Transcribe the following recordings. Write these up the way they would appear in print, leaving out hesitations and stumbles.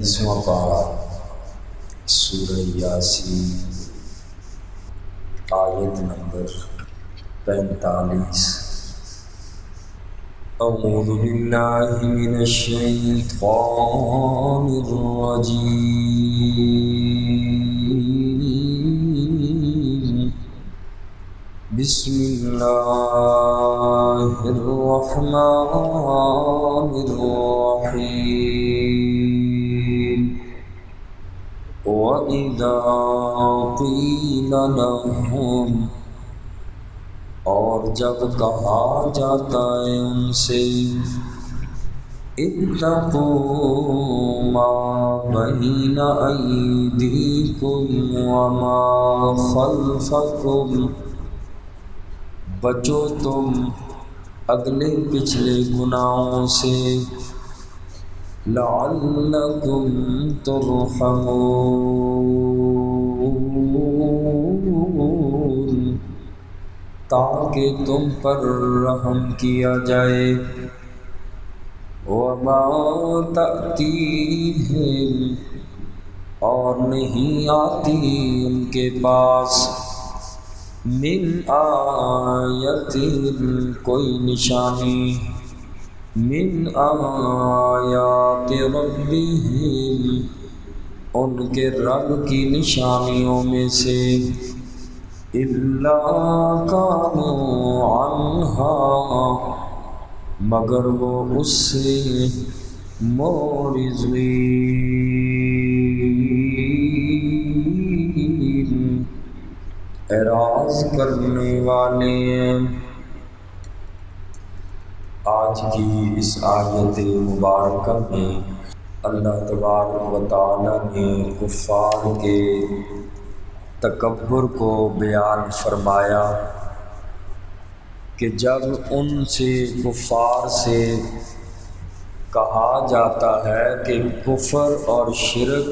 اسواں پارہ سورہ یاسین آیت نمبر 45۔ اعوذ باللہ من الشیطان الرجیم، بسم اللہ الرحمن الرحیم۔ وَإِذَا قِيلَ لَهُمْ، اور جب کہا جاتا ہے ان سے، اتقوا ما بین ایدیکم وما خلفکم، بچو تم اگلے پچھلے گناہوں سے، لعلکم ترحمون، تاکہ تم پر رحم کیا جائے۔ وما تأتیہم، اور نہیں آتی ان کے پاس، من آیت، کوئی نشانی، من آیات ربہم، ان کے رب کی نشانیوں میں سے، الا کانوا عنہا، مگر وہ اس سے معرضین، اعراض کرنے والے ہیں۔ آج کی اس آیت مبارکہ میں اللہ تبارک و تعالی نے کفار کے تکبر کو بیان فرمایا کہ جب ان سے کفار سے کہا جاتا ہے کہ کفر اور شرک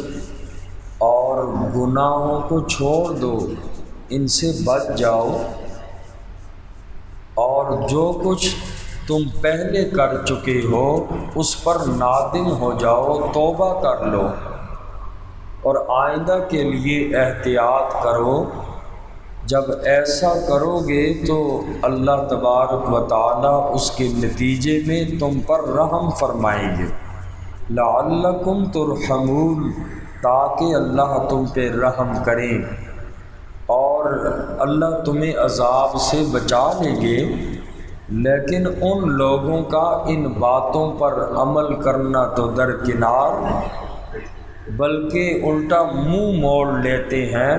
اور گناہوں کو چھوڑ دو، ان سے بچ جاؤ، اور جو کچھ تم پہلے کر چکے ہو اس پر نادم ہو جاؤ، توبہ کر لو، اور آئندہ کے لیے احتیاط کرو۔ جب ایسا کرو گے تو اللہ تبارک و تعالی اس کے نتیجے میں تم پر رحم فرمائیں گے۔ لعلکم ترحمون، تاکہ اللہ تم پہ رحم کریں، اور اللہ تمہیں عذاب سے بچا لیں گے۔ لیکن ان لوگوں کا ان باتوں پر عمل کرنا تو درکنار، بلکہ الٹا منہ موڑ لیتے ہیں،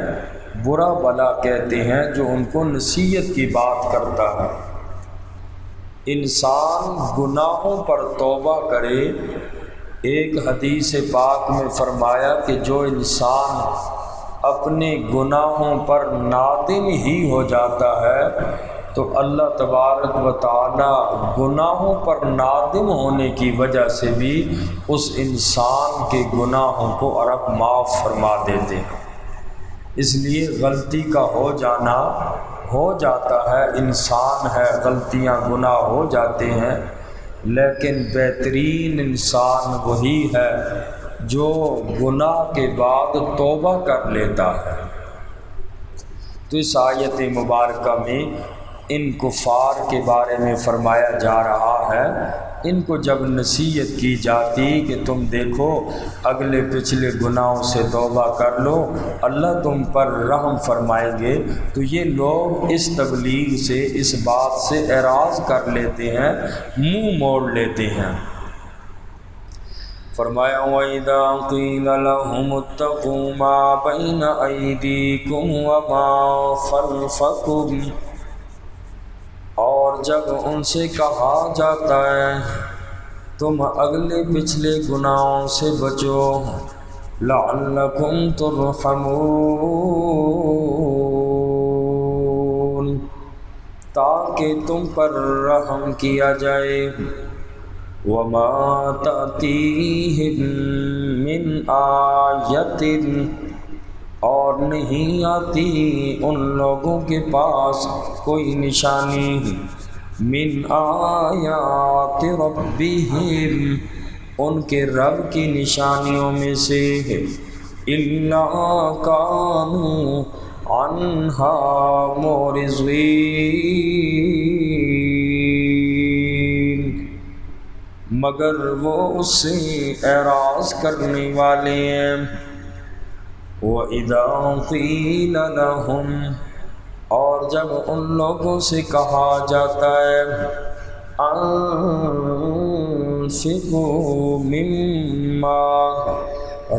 برا بھلا کہتے ہیں جو ان کو نصیحت کی بات کرتا ہے۔ انسان گناہوں پر توبہ کرے، ایک حدیث پاک میں فرمایا کہ جو انسان اپنے گناہوں پر نادم ہی ہو جاتا ہے تو اللہ تبارک و تعالی گناہوں پر نادم ہونے کی وجہ سے بھی اس انسان کے گناہوں کو عرب معاف فرما دیتے ہیں۔ اس لیے غلطی کا ہو جانا ہو جاتا ہے، انسان ہے، غلطیاں گناہ ہو جاتے ہیں، لیکن بہترین انسان وہی ہے جو گناہ کے بعد توبہ کر لیتا ہے۔ تو اس آیت مبارکہ میں ان کفار کے بارے میں فرمایا جا رہا ہے، ان کو جب نصیحت کی جاتی کہ تم دیکھو اگلے پچھلے گناہوں سے توبہ کر لو، اللہ تم پر رحم فرمائیں گے، تو یہ لوگ اس تبلیغ سے، اس بات سے اعراض کر لیتے ہیں، منہ موڑ لیتے ہیں۔ فرمایا وَإِذَا قِيلَ لَهُمُ اتَّقُوا مَا بَيْنَ أَيْدِيكُمْ وَمَا خَلْفَكُمْ، اور جب ان سے کہا جاتا ہے تم اگلے پچھلے گناہوں سے بچو، لعلکم ترحمون، تاکہ تم پر رحم کیا جائے۔ وما تأتیہم من آیت، اور نہیں آتی ان لوگوں کے پاس کوئی نشانی، من آیات ربہم، ان کے رب کی نشانیوں میں سے ہے الا کانوا عنہا معرضین، مگر وہ اس سے اعراض کرنے والے ہیں۔ وَإِذَا قِيلَ لَهُمْ، اور جب ان لوگوں سے کہا جاتا ہے انفقوا مما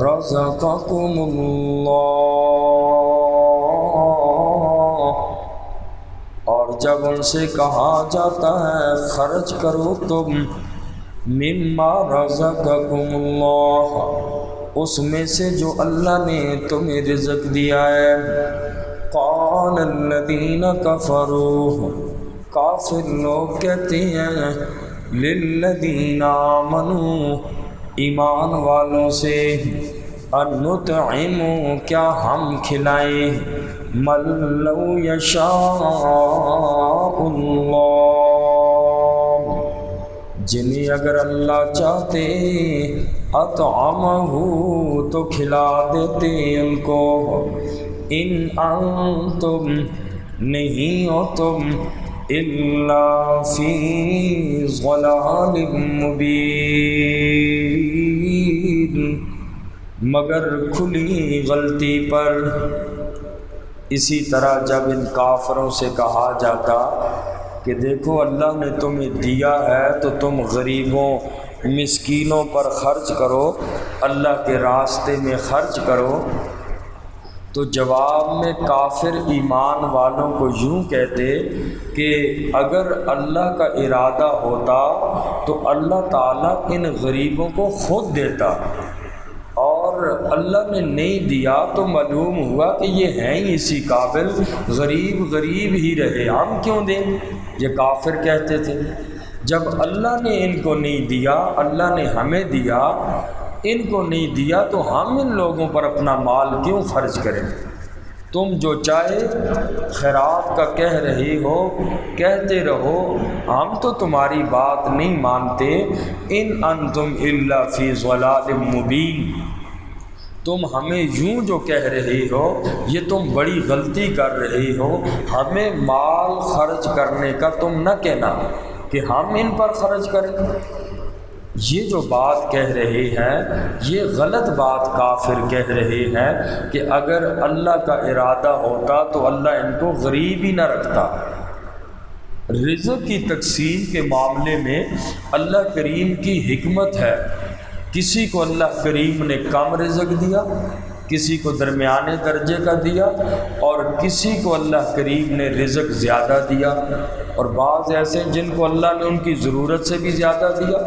رزقکم اللہ، اور جب ان سے کہا جاتا ہے خرچ کرو تم مما رزقکم اللہ، اس میں سے جو اللہ نے تمہیں رزق دیا ہے، قال الذین کفروا، کافر لوگ کہتے ہیں للذین آمنوا، ایمان والوں سے، انطعم، کیا ہم کھلائیں، من لو یشاء اللہ، جنہیں اگر اللہ چاہتے اطعمہ تو کھلا دیتے ان کو، ان انتم، نہیں ہو تم، الا فی ضلال مبین، مگر کھلی غلطی پر۔ اسی طرح جب ان کافروں سے کہا جاتا کہ دیکھو اللہ نے تمہیں دیا ہے تو تم غریبوں مسکینوں پر خرچ کرو، اللہ کے راستے میں خرچ کرو، تو جواب میں کافر ایمان والوں کو یوں کہتے کہ اگر اللہ کا ارادہ ہوتا تو اللہ تعالیٰ ان غریبوں کو خود دیتا، اور اللہ نے نہیں دیا تو معلوم ہوا کہ یہ ہیں ہی اسی قابل، غریب غریب ہی رہے، ہم کیوں دیں؟ یہ کافر کہتے تھے جب اللہ نے ان کو نہیں دیا، اللہ نے ہمیں دیا، ان کو نہیں دیا تو ہم ان لوگوں پر اپنا مال کیوں خرچ کریں؟ تم جو چاہے خیرات کا کہہ رہے ہو، کہتے رہو، ہم تو تمہاری بات نہیں مانتے، ان انتم الا فی ضلال مبین، تم ہمیں یوں جو کہہ رہے ہو یہ تم بڑی غلطی کر رہے ہو، ہمیں مال خرچ کرنے کا تم نہ کہنا کہ ہم ان پر خرچ کریں۔ یہ جو بات کہہ رہے ہیں یہ غلط بات کافر کہہ رہے ہیں کہ اگر اللہ کا ارادہ ہوتا تو اللہ ان کو غریب ہی نہ رکھتا۔ رزق کی تقسیم کے معاملے میں اللہ کریم کی حکمت ہے، کسی کو اللہ کریم نے کم رزق دیا، کسی کو درمیانے درجے کا دیا، اور کسی کو اللہ کریم نے رزق زیادہ دیا، اور بعض ایسے جن کو اللہ نے ان کی ضرورت سے بھی زیادہ دیا۔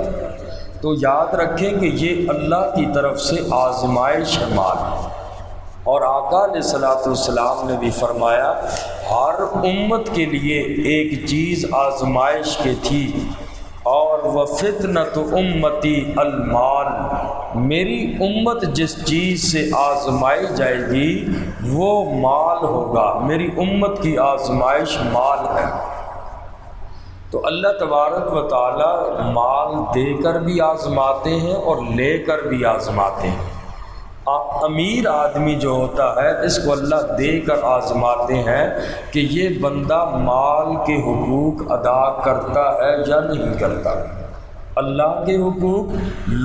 تو یاد رکھیں کہ یہ اللہ کی طرف سے آزمائش ہے مال، اور آقا علیہ الصلوۃ والسلام نے بھی فرمایا ہر امت کے لیے ایک چیز آزمائش کے تھی، اور وَفِتْنَةُ أُمَّتِي المال، میری امت جس چیز سے آزمائی جائے گی وہ مال ہوگا، میری امت کی آزمائش مال ہے۔ تو اللہ تبارک و تعالی مال دے کر بھی آزماتے ہیں اور لے کر بھی آزماتے ہیں۔ امیر آدمی جو ہوتا ہے اس کو اللہ دے کر آزماتے ہیں کہ یہ بندہ مال کے حقوق ادا کرتا ہے یا نہیں کرتا، اللہ کے حقوق،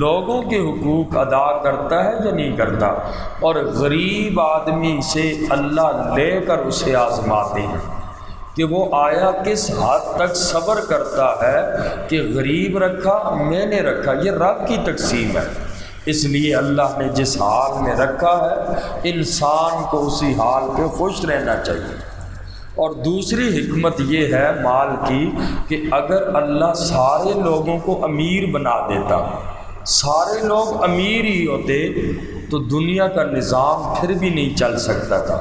لوگوں کے حقوق ادا کرتا ہے یا نہیں کرتا، اور غریب آدمی سے اللہ لے کر اسے آزماتے ہیں کہ وہ آیا کس حد تک صبر کرتا ہے کہ غریب رکھا میں نے رکھا، یہ رب کی تقسیم ہے، اس لیے اللہ نے جس حال میں رکھا ہے انسان کو اسی حال پہ خوش رہنا چاہیے۔ اور دوسری حکمت یہ ہے مال کی کہ اگر اللہ سارے لوگوں کو امیر بنا دیتا، سارے لوگ امیر ہی ہوتے تو دنیا کا نظام پھر بھی نہیں چل سکتا تھا،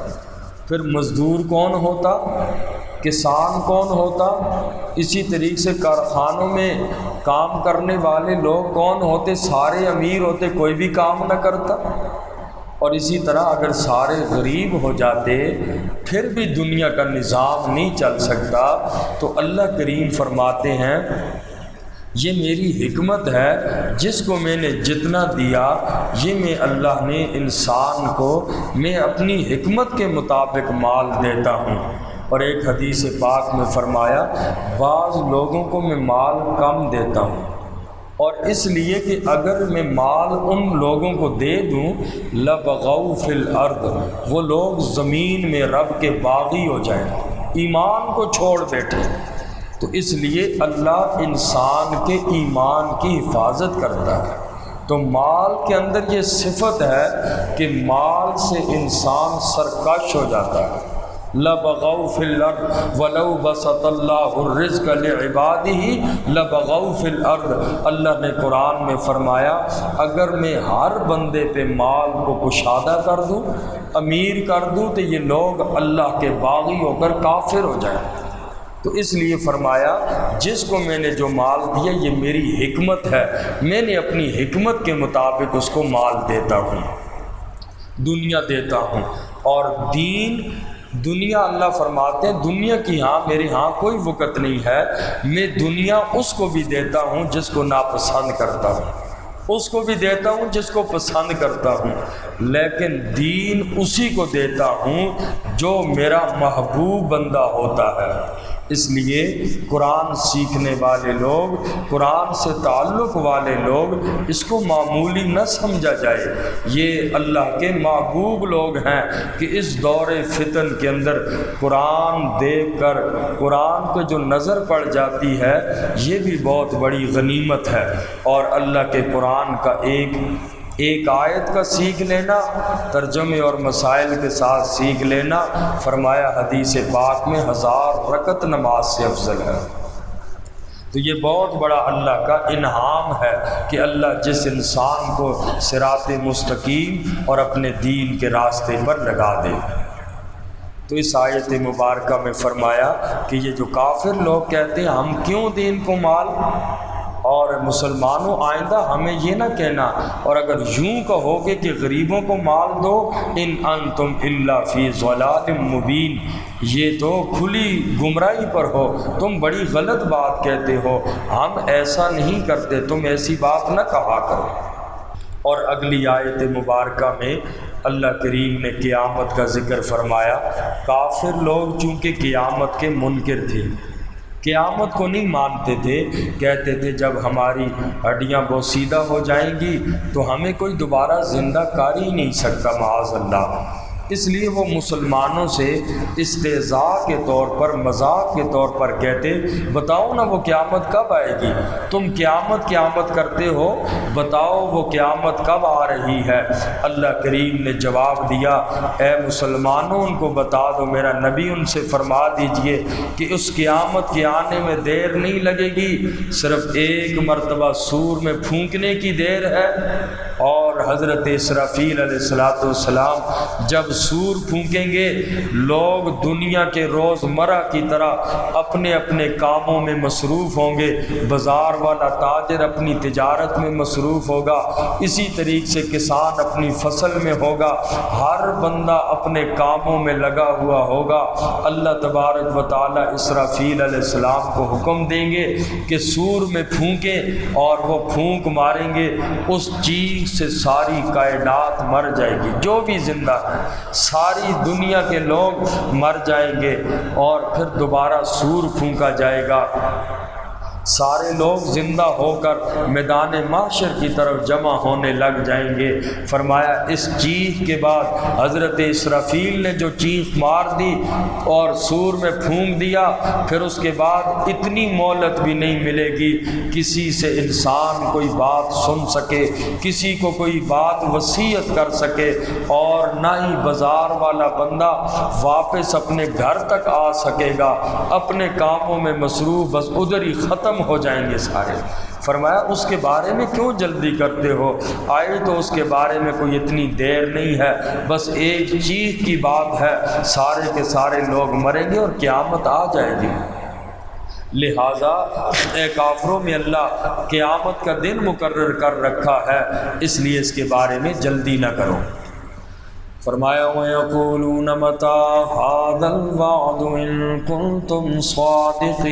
پھر مزدور کون ہوتا، کسان کون ہوتا، اسی طریقے سے کارخانوں میں کام کرنے والے لوگ کون ہوتے، سارے امیر ہوتے کوئی بھی کام نہ کرتا، اور اسی طرح اگر سارے غریب ہو جاتے پھر بھی دنیا کا نظام نہیں چل سکتا۔ تو اللہ کریم فرماتے ہیں یہ میری حکمت ہے، جس کو میں نے جتنا دیا یہ میں اللہ نے انسان کو میں اپنی حکمت کے مطابق مال دیتا ہوں۔ اور ایک حدیث پاک میں فرمایا بعض لوگوں کو میں مال کم دیتا ہوں، اور اس لیے کہ اگر میں مال ان لوگوں کو دے دوں لبغوا فی الارض، وہ لوگ زمین میں رب کے باغی ہو جائیں، ایمان کو چھوڑ بیٹھے۔ تو اس لیے اللہ انسان کے ایمان کی حفاظت کرتا ہے۔ تو مال کے اندر یہ صفت ہے کہ مال سے انسان سرکش ہو جاتا ہے۔ لبغوا فی الارض ولو بسط اللہ الرزق لعبادہ لبغوا فی الارض، اللہ نے قرآن میں فرمایا اگر میں ہر بندے پہ مال کو کشادہ کر دوں، امیر کر دوں، تو یہ لوگ اللہ کے باغی ہو کر کافر ہو جائیں۔ تو اس لیے فرمایا جس کو میں نے جو مال دیا یہ میری حکمت ہے، میں نے اپنی حکمت کے مطابق اس کو مال دیتا ہوں، دنیا دیتا ہوں۔ اور دنیا اللہ فرماتے ہیں دنیا کی میرے ہاں کوئی وقت نہیں ہے، میں دنیا اس کو بھی دیتا ہوں جس کو ناپسند کرتا ہوں، اس کو بھی دیتا ہوں جس کو پسند کرتا ہوں، لیکن دین اسی کو دیتا ہوں جو میرا محبوب بندہ ہوتا ہے۔ اس لیے قرآن سیکھنے والے لوگ، قرآن سے تعلق والے لوگ اس کو معمولی نہ سمجھا جائے، یہ اللہ کے محبوب لوگ ہیں کہ اس دور فتن کے اندر قرآن دیکھ کر قرآن پہ جو نظر پڑ جاتی ہے یہ بھی بہت بڑی غنیمت ہے۔ اور اللہ کے قرآن کا ایک آیت کا سیکھ لینا، ترجمے اور مسائل کے ساتھ سیکھ لینا، فرمایا حدیث پاک میں 1000 رکعت نماز سے افضل ہے۔ تو یہ بہت بڑا اللہ کا انعام ہے کہ اللہ جس انسان کو صراط مستقیم اور اپنے دین کے راستے پر لگا دے۔ تو اس آیت مبارکہ میں فرمایا کہ یہ جو کافر لوگ کہتے ہیں ہم کیوں دین کو مال، اور مسلمانوں آئندہ ہمیں یہ نہ کہنا، اور اگر یوں کہو گے کہ غریبوں کو مال دو ان انتم الا فی ضلال مبین، یہ تو کھلی گمراہی پر ہو، تم بڑی غلط بات کہتے ہو، ہم ایسا نہیں کرتے، تم ایسی بات نہ کہا کرو۔ اور اگلی آیت مبارکہ میں اللہ کریم نے قیامت کا ذکر فرمایا۔ کافر لوگ چونکہ قیامت کے منکر تھے، قیامت کو نہیں مانتے تھے، کہتے تھے جب ہماری ہڈیاں بوسیدہ ہو جائیں گی تو ہمیں کوئی دوبارہ زندہ کر ہی نہیں سکتا، معاذ اللہ۔ اس لیے وہ مسلمانوں سے استہزاء کے طور پر، مذاق کے طور پر کہتے بتاؤ نا وہ قیامت کب آئے گی، تم قیامت کرتے ہو، بتاؤ وہ قیامت کب آ رہی ہے۔ اللہ کریم نے جواب دیا اے مسلمانوں ان کو بتا دو، میرا نبی ان سے فرما دیجئے کہ اس قیامت کے آنے میں دیر نہیں لگے گی، صرف ایک مرتبہ سور میں پھونکنے کی دیر ہے۔ اور حضرت اسرافیل علیہ السلام جب سور پھونکیں گے لوگ دنیا کے روزمرہ کی طرح اپنے اپنے کاموں میں مصروف ہوں گے، بازار والا تاجر اپنی تجارت میں مصروف ہوگا، اسی طریقے سے کسان اپنی فصل میں ہوگا، ہر بندہ اپنے کاموں میں لگا ہوا ہوگا۔ اللہ تبارک و تعالی اسرافیل علیہ السلام کو حکم دیں گے کہ سور میں پھونکیں، اور وہ پھونک ماریں گے، اس چیز سے ساری کائنات مر جائے گی، جو بھی زندہ ہے ساری دنیا کے لوگ مر جائیں گے، اور پھر دوبارہ سور پھونکا جائے گا، سارے لوگ زندہ ہو کر میدان محشر کی طرف جمع ہونے لگ جائیں گے۔ فرمایا اس چیخ کے بعد حضرت اسرافیل نے جو چیخ مار دی اور سور میں پھونک دیا، پھر اس کے بعد اتنی مہلت بھی نہیں ملے گی کسی سے انسان کوئی بات سن سکے، کسی کو کوئی بات وصیت کر سکے، اور نہ ہی بازار والا بندہ واپس اپنے گھر تک آ سکے گا، اپنے کاموں میں مصروف، بس ادھر ہی ختم ہو جائیں گے سارے۔ فرمایا اس کے بارے میں کیوں جلدی کرتے ہو، آئے تو اس کے بارے میں کوئی اتنی دیر نہیں ہے، بس ایک چیخ کی بات ہے، سارے کے سارے لوگ مریں گے اور قیامت آ جائے گی۔ لہٰذا اے کافروں میں اللہ قیامت کا دن مقرر کر رکھا ہے، اس لیے اس کے بارے میں جلدی نہ کرو۔ فرمایا وَيَقُولُونَ مَتَى هَذَا الْوَعْدُ إِن كُنتُمْ صَادِقِينَ۔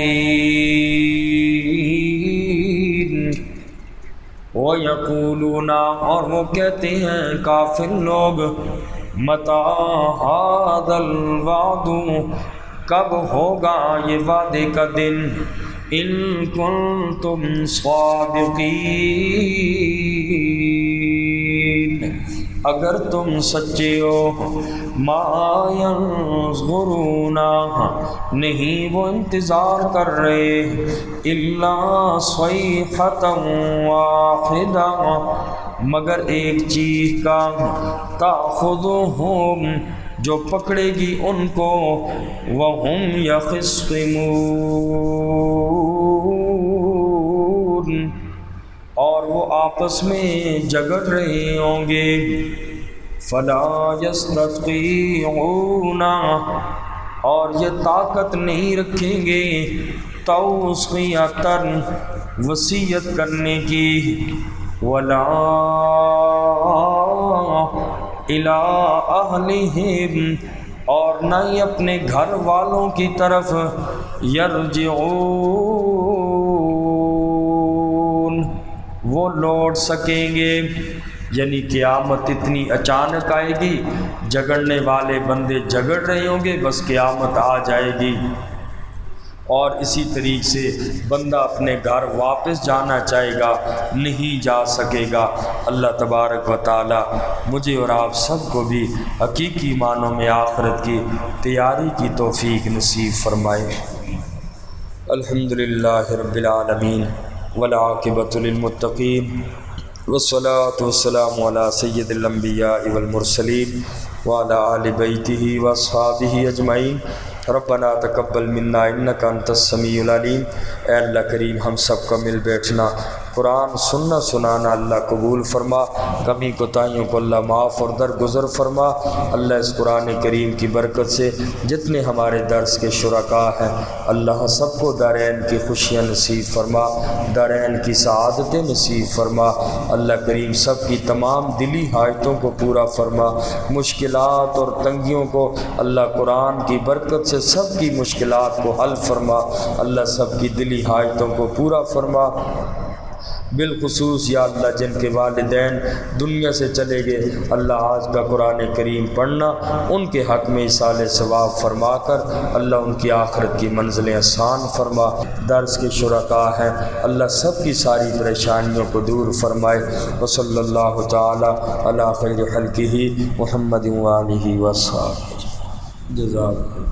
وَيَقُولُونَ، اور وہ کہتے ہیں کافر لوگ، مَتَى هَذَا الْوَعْدُ، کب ہوگا یہ وعدے کا دن، إِن كُنتُمْ صَادِقِينَ، اگر تم سچے ہو۔ ما ينظرون، نہیں وہ انتظار کر رہے، الا صیحۃ واحدہ، مگر ایک چیخ کا، تاخذہم، جو پکڑے گی ان کو، وہم یخصمون، اور وہ آپس میں جھگڑ رہے ہوں گے۔ فلا یستطیعون، اور یہ طاقت نہیں رکھیں گے، توصیۃ، وصیت کرنے کی، ولا الی اہلہم، اور نہ ہی اپنے گھر والوں کی طرف، یرجعون، وہ لوٹ سکیں گے۔ یعنی قیامت اتنی اچانک آئے گی، جھگڑنے والے بندے جھگڑ رہے ہوں گے، بس قیامت آ جائے گی، اور اسی طریقے سے بندہ اپنے گھر واپس جانا چاہے گا، نہیں جا سکے گا۔ اللہ تبارک و تعالی مجھے اور آپ سب کو بھی حقیقی معنوں میں آخرت کی تیاری کی توفیق نصیب فرمائے۔ الحمدللہ رب العالمین، والعاقبۃ للمتقین، والصلاة والسلام علی سید الانبیاء والمرسلین، وعلی آل بیتہ واصحابہ اجمعین۔ ربنا تقبل منا انک انت السمیع العلیم۔ اے اللہ کریم، ہم سب کا مل بیٹھنا، قرآن سننا سنانا اللہ قبول فرما، کمی کوتاہیوں کو اللہ معاف اور درگزر فرما۔ اللہ اس قرآن کریم کی برکت سے جتنے ہمارے درس کے شرکاء ہیں، اللہ سب کو دارین کی خوشیاں نصیب فرما، دارین کی سعادتیں نصیب فرما۔ اللہ کریم سب کی تمام دلی حاجتوں کو پورا فرما، مشکلات اور تنگیوں کو اللہ قرآن کی برکت سے سب کی مشکلات کو حل فرما۔ اللہ سب کی دلی حاجتوں کو پورا فرما۔ بالخصوص یا اللہ جن کے والدین دنیا سے چلے گئے، اللہ آج کا قرآن کریم پڑھنا ان کے حق میں ایصال ثواب فرما کر اللہ ان کی آخرت کی منزلیں آسان فرما۔ درس کے شرکاء ہیں، اللہ سب کی ساری پریشانیوں کو دور فرمائے۔ وصلی اللہ تعالی علی خیر خلقہ محمد وآلہ وصحبہ۔ جزاک